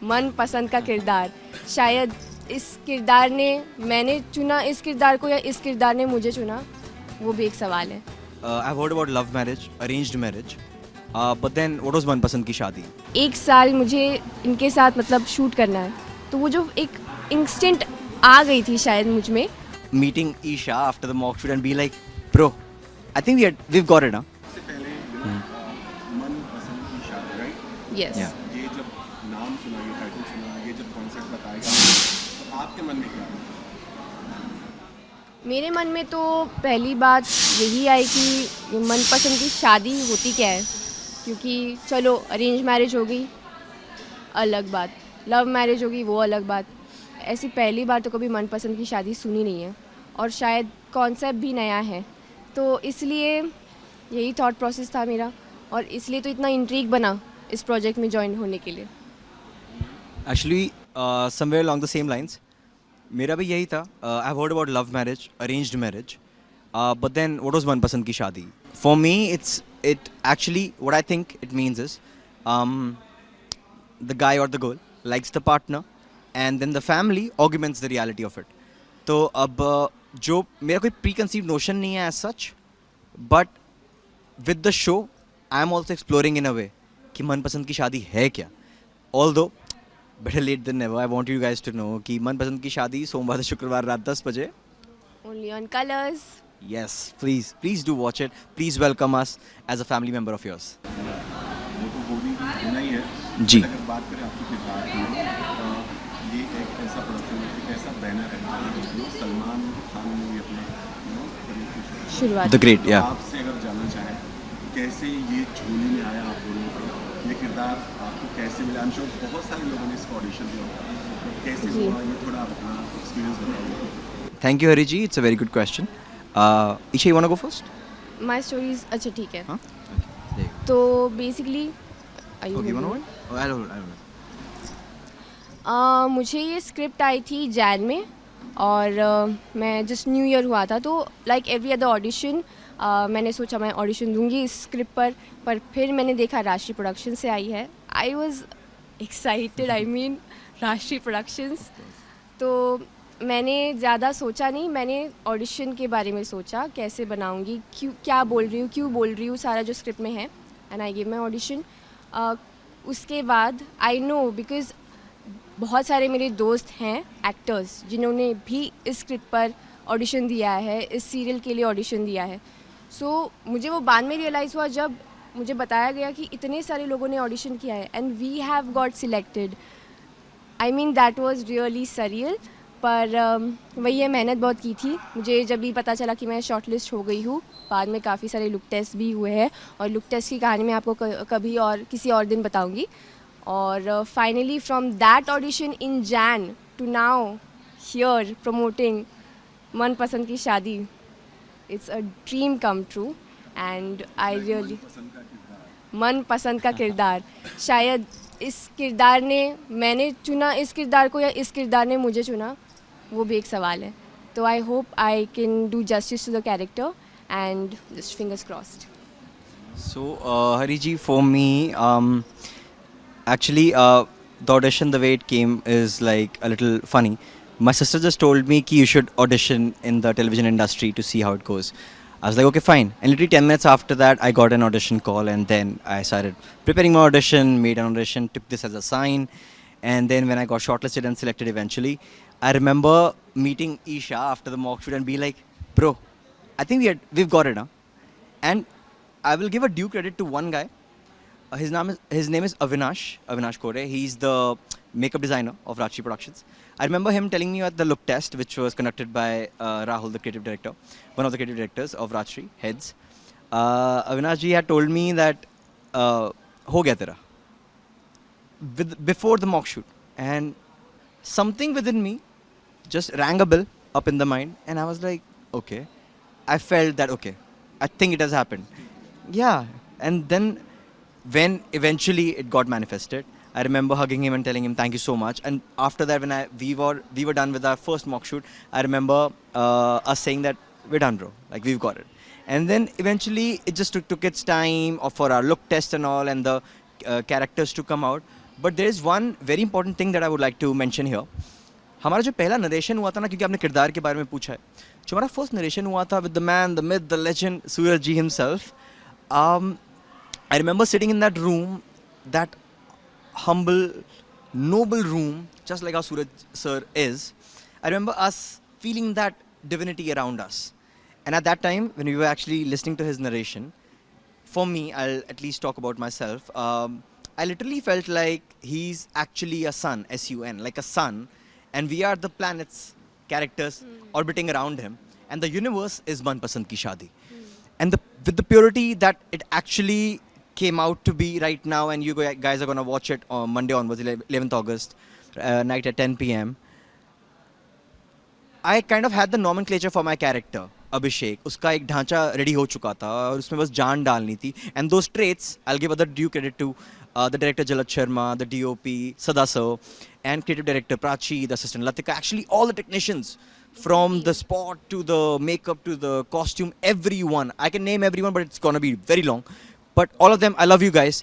मन पसंद का किरदार, शायद इस किरदार ने मैंने चुना इस किरदार को या इस किरदार ने मुझे चुना, वो भी एक सवाल है। I've heard about love marriage, arranged marriage. But then what was मनपसंद की शादी? एक साल मुझे इनके साथ मतलब शूट करना है, तो वो जो एक इंस्टेंट आ गई थी शायद मुझ में। Meeting Isha after the mock shoot and be like, bro, I think we've got it, huh? से पहले मनपसंद की शादी, राइट? Yes Yeah. ये जब नाम सुना, ये टाइटल सुना, ये जब कॉन्सेप्ट बताया गया, तो आपके मन में क्या आया? मेरे मन में तो पहली बात यही आई कि मनपसंद की शादी होती क्या है, क्योंकि चलो अरेंज मैरिज हो गई अलग बात, लव मैरिज होगी वो अलग बात, ऐसी पहली बार तो कभी मनपसंद की शादी सुनी नहीं है और शायद कॉन्सेप्ट भी नया है, तो इसलिए यही थॉट प्रोसेस था मेरा और इसलिए तो इतना इंट्रीग बना इस प्रोजेक्ट में ज्वाइन होने के लिए। Actually, somewhere along the same lines, मेरा भी यही था. I've heard about love marriage, arranged marriage. But then what was मनपसंद की शादी? For me, it actually what I think it means is the guy or the girl likes the partner and then the family augments the reality of it. तो अब जो मेरा कोई preconceived notion नहीं है as such, but with the show I am also exploring in a way कि मनपसंद की शादी है क्या. Although better late than never, I want you guys to know कि मनपसंद की शादी सोमवार से शुक्रवार रात 10 बजे. Only on colours. Yes, please do watch it. Please welcome us as a family member of yours. वो तो होना ही है। जी. अगर बात करें आपकी किरदार की, ये एक ऐसा प्रोडक्शन है, एक ऐसा बैनर है जहाँ जो सलमान खान ने भी अपने करियर की शुरुआत। The Great, yeah. आपसे अगर जानना चाहें कैसे ये झोली में आया आप दोनों को, ये किरदार आपको कैसे मिला? आई एम श्योर बहुत सारे लोगों ने इसका ऑडिशन दिया होगा, कैसे जी। हुआ ये थोड़ा आप अपना एक्सपीरियंस बताओगे? Thank you, Hari ji. It's a very good question. Isha, you want to go first? My stories, अच्छा ठीक है। Huh? Okay. There you go. तो basically Okay, you want to hold? Oh, I'll hold. मुझे ये script I थी जैन में और मैं जस्ट न्यू ईयर हुआ था, तो लाइक एवरी अदर ऑडिशन मैंने सोचा मैं ऑडिशन दूंगी इस स्क्रिप्ट पर फिर मैंने देखा राष्ट्रीय प्रोडक्शन से आई है। I was excited, I mean राष्ट्रीय प्रोडक्शंस, तो मैंने ज़्यादा सोचा नहीं, मैंने ऑडिशन के बारे में सोचा कैसे बनाऊंगी, क्या बोल रही हूँ सारा जो स्क्रिप्ट में है, and I give my audition. उसके बाद आई नो बिकॉज बहुत सारे मेरे दोस्त हैं एक्टर्स जिन्होंने भी इस स्क्रिप्ट पर ऑडिशन दिया है, इस सीरियल के लिए ऑडिशन दिया है। सो मुझे वो बाद में रियलाइज़ हुआ जब मुझे बताया गया कि इतने सारे लोगों ने ऑडिशन किया है and we have got selected. I mean that was really surreal, पर वही है, मेहनत बहुत की थी। मुझे जब भी पता चला कि मैं शॉर्टलिस्ट हो गई हूँ, बाद में काफ़ी सारे लुक टेस्ट भी हुए हैं और लुक टेस्ट की कहानी मैं आपको कभी और किसी और दिन बताऊँगी। और finally from that audition in Jan to now here promoting Manpasand ki Shaadi, it's a dream come true and I really Manpasand का किरदार, शायद इस किरदार ने मैंने चुना इस किरदार को या इस किरदार ने मुझे चुना, वो भी एक सवाल है। तो I hope I can do justice to the character and just fingers crossed. So, Hari ji, for me, actually, the audition, the way it came is like a little funny. My sister just told me कि you should audition in the television industry to see how it goes. I was like, okay, fine. And literally 10 minutes after that, I got an audition call and then I started preparing my audition, made an audition, took this as a sign. And then when I got shortlisted and selected eventually, I remember meeting Isha after the mock shoot and be like, bro, I think we've got it, huh? And I will give a due credit to one guy. His name is Avinash Kore. He's the makeup designer of Rajshri Productions. I remember him telling me at the look test, which was conducted by Rahul, the creative director, one of the creative directors of Rajshri heads. Avinash ji had told me that ho gaya tera before the mock shoot, and something within me just rang a bell up in the mind, and I was like, okay. I felt that okay, I think it has happened. Yeah, and then when eventually it got manifested, I remember hugging him and telling him thank you so much. And after that, when we were done with our first mock shoot, I remember us saying that we're done, bro. Like we've got it. And then eventually it just took its time for our look test and all, and the characters to come out. But there is one very important thing that I would like to mention here. हमारा जो पहला narration हुआ था ना, क्योंकि आपने किरदार के बारे में पूछा है, जो हमारा फर्स्ट नरेशन हुआ था with the man, the myth, the legend Suraj ji himself. I remember sitting in that room, that humble, noble room, just like how Suraj sir is. I remember us feeling that divinity around us. And at that time, when we were actually listening to his narration, for me, I'll at least talk about myself. I literally felt like he's actually a sun, S-U-N, like a sun, and we are the planets, characters orbiting around him, and the universe is Manpasand Ki Shaadi. And with the purity that it actually came out to be right now, and you guys are going to watch it on Monday onwards, 11th August, night at 10 p.m. I kind of had the nomenclature for my character, Abhishek. उसका एक ढांचा ready हो चुका था और उसमें बस जान डालनी थी. And those traits, I'll give other due credit to the director Jalad Sharma, the DOP Sada sir, and creative director Prachi, the assistant Latika. Actually, all the technicians, from the spot to the makeup to the costume, everyone. I can name everyone, but it's gonna be very long. But all of them, I love you guys.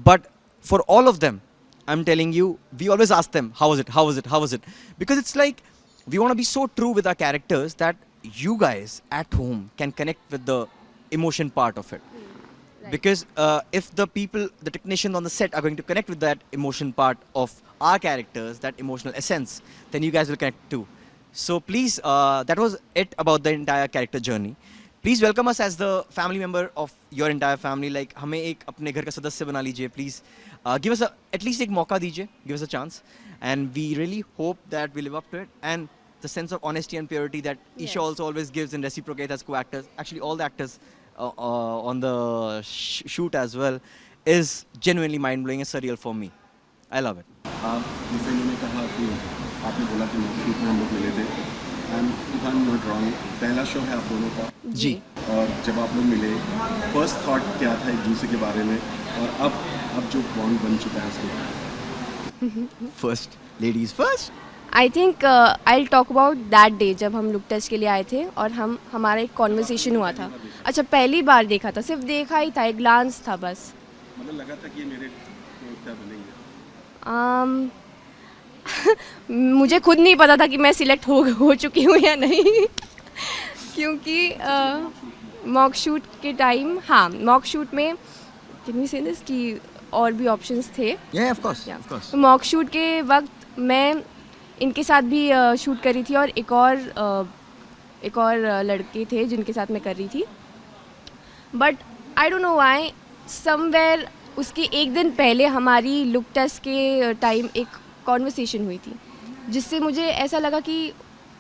But for all of them, I'm telling you, we always ask them, how was it? How was it? How was it? Because it's like, we want to be so true with our characters that you guys at home can connect with the emotion part of it. Right. Because if the people, the technicians on the set are going to connect with that emotion part of our characters, that emotional essence, then you guys will connect too. So please, that was it about the entire character journey. Please welcome us as the family member of your entire family. Like, हमें एक अपने घर का सदस्य बना लीजिए. Please give us at least एक मौका दीजिए. Give us a chance. And we really hope that we live up to it. And the sense of honesty and purity that Isha also always gives and reciprocates as co-actors. Actually, all the actors on the shoot as well is genuinely mind-blowing and surreal for me. I love it. जैसे इन्होंने कहा कि आपने बोला कि shoot में हम लोग मिले थे, and if I am not wrong, पहला शो है आप दोनों का. जी. और जब आप लोग मिले, फर्स्ट थॉट क्या था एक दूसरे के बारे में, और अब जो बॉन्ड बन चुका है उसके बाद. First, ladies first. I think I talk about that day जब हम लुक टेस्ट के लिए आए थे और हमारा एक कॉन्वर्सेशन हुआ था. अच्छा, पहली बार देखा था, सिर्फ देखा ही था, एक ग्लांस था बस. मतलब लगा था कि ये मेरे क्या बनेंगे. मुझे खुद नहीं पता था कि मैं सिलेक्ट हो चुकी हूँ या नहीं. क्योंकि मॉक शूट के टाइम, हाँ, मॉक शूट में कैन वी से दिस कि और भी ऑप्शंस थे. Yeah, of course. Of course. Mock shoot के वक्त मैं इनके साथ भी शूट कर रही थी और एक और लड़के थे जिनके साथ मैं कर रही थी. But I don't know why, somewhere उसके एक दिन पहले हमारी लुक टेस्ट के टाइम एक कॉन्वर्सेशन हुई थी, जिससे मुझे ऐसा लगा कि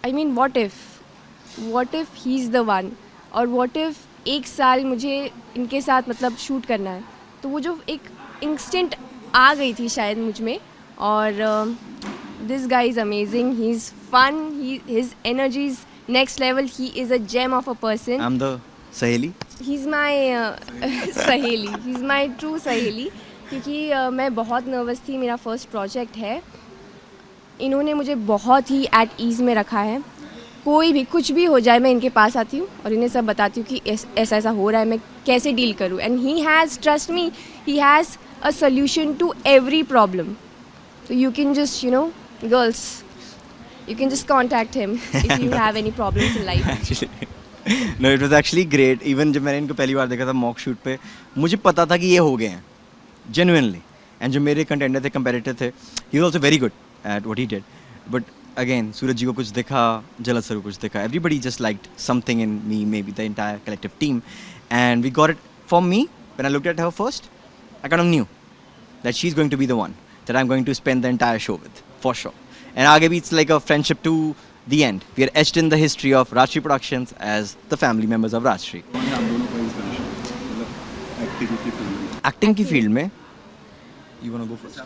I mean what if he is the one, और व्हाट इफ़ एक साल मुझे इनके साथ मतलब शूट करना है. तो वो जो एक इंस्टेंट आ गई थी शायद मुझ में. और this guy is amazing, he's fun, his energy is next level, he is a gem of a person. I'm the Saheli. He's my सहेली, he's my true सहेली. क्योंकि मैं बहुत नर्वस थी, मेरा फर्स्ट प्रोजेक्ट है. इन्होंने मुझे बहुत ही एट ईज़ में रखा है. कोई भी कुछ भी हो जाए मैं इनके पास आती हूँ और इन्हें सब बताती हूँ कि ऐसा ऐसा हो रहा है, मैं कैसे डील करूँ. And he has, trust me, he has a solution to every problem. So you can just, girls, you can just contact him if you have any problems in life. Actually, no, it was actually great. Even जब मैंने इनको पहली बार देखा था mock shoot पे, मुझे पता था कि ये हो गए हैं, genuinely. And जो मेरे कंटेंडर थे, कंपेटिटर थे, he was also very good at what he did. But again, सूरज जी को कुछ दिखा, जलद सर को कुछ दिखा. Everybody just liked something in me, maybe the entire collective team. And we got it. For me, when I looked at her first, I kind of knew that she's going to be the one that I'm going to spend the entire show with, for sure. And Agabi, it's like a friendship to the end. We are etched in the history of Rajshri Productions as the family members of Rajshri. कौन है आप दोनों का inspiration, मतलब acting की field में? Acting की field में, you wanna go first?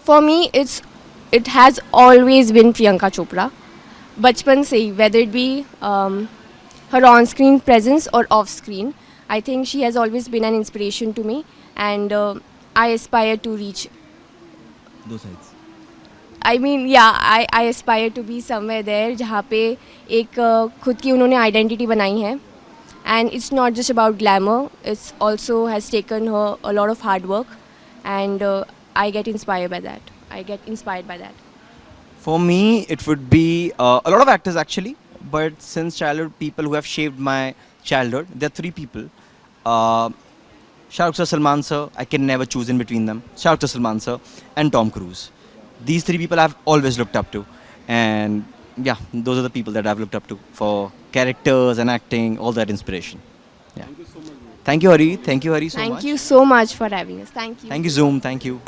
For me, it has always been Priyanka Chopra. बचपन से ही, whether it be her on-screen presence or off-screen, I think she has always been an inspiration to me, and I aspire to reach. दो sides. I mean, yeah, I aspire to be somewhere there जहाँ पे एक खुद की उन्होंने identity बनाई है. And it's not just about glamour, it's also has taken her a lot of hard work. And I get inspired by that. I get inspired by that. For me, it would be a lot of actors actually, but since childhood, people who have shaped my childhood, there are three people. Uh, Shah Rukh sir, Salman sir, I can never choose in between them. Shah Rukh sir, Salman sir, and Tom Cruise. These three people I've always looked up to, and yeah, those are the people that I've looked up to for characters and acting, all that inspiration. Yeah. Thank you, Hari. Thank you, Hari, so Thank much. you so much for having us. Thank you. Thank you, Zoom. Thank you.